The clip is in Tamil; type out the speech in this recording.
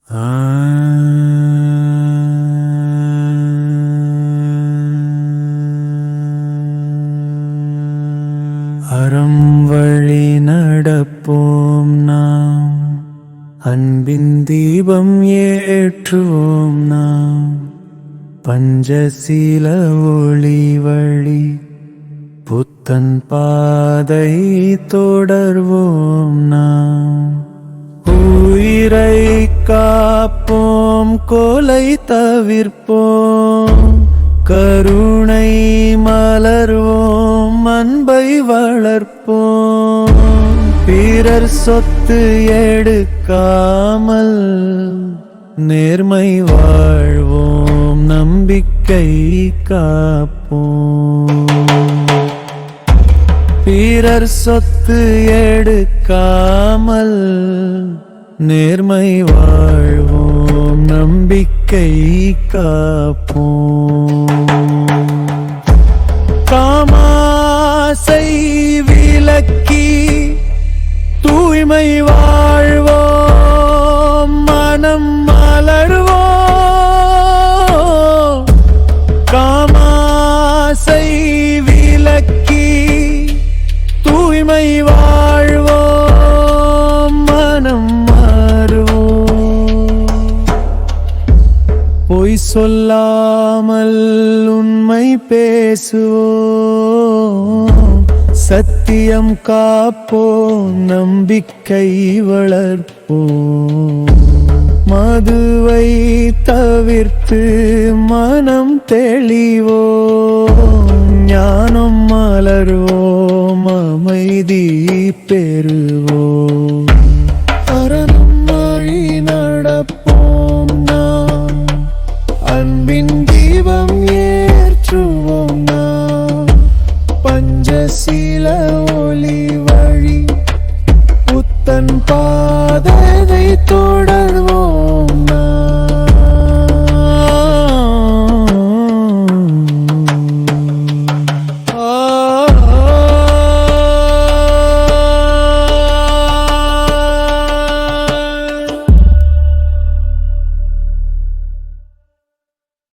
அறம் வழி நடப்போம் நாம், அன்பின் தீபம் ஏற்றுவோம் நாம். பஞ்சசீல ஒளி வழி புத்தன் பாதை தொடர்வோம் நாம். உயிரை காப்போம், கொலை தவிர்ப்போம், கருணை மலர்வோம், அன்பை வளர்ப்போம். பிறர் சொத்து எடுக்காமல் நேர்மை வாழ்வோம், நம்பிக்கை காப்போம். பிறர் சொத்து எடுக்காமல் நேர்மை வாழ்வோம், நம்பிக்கை காப்போம். காமாசை விலக்கி தூய்மை வாழ்வோம், மனம் மலர்வோம். காமாசை விலக்கி தூய்மை வாழ்வோம், மனம் மாறுவோம். பொய் சொல்லாமல் உண்மை பேசுவோம், சத்தியம் காப்போம், நம்பிக்கை வளர்ப்போம். மதுவை தவிர்த்து மனம் தெளிவோம், ஞானம் மலர்வோம், அமைதி பெறுவோம். அறம் வழி நடப்போம் நாம், அன்பின் தீபம் ஏற்றுவோம் நாம். பஞ்சசீல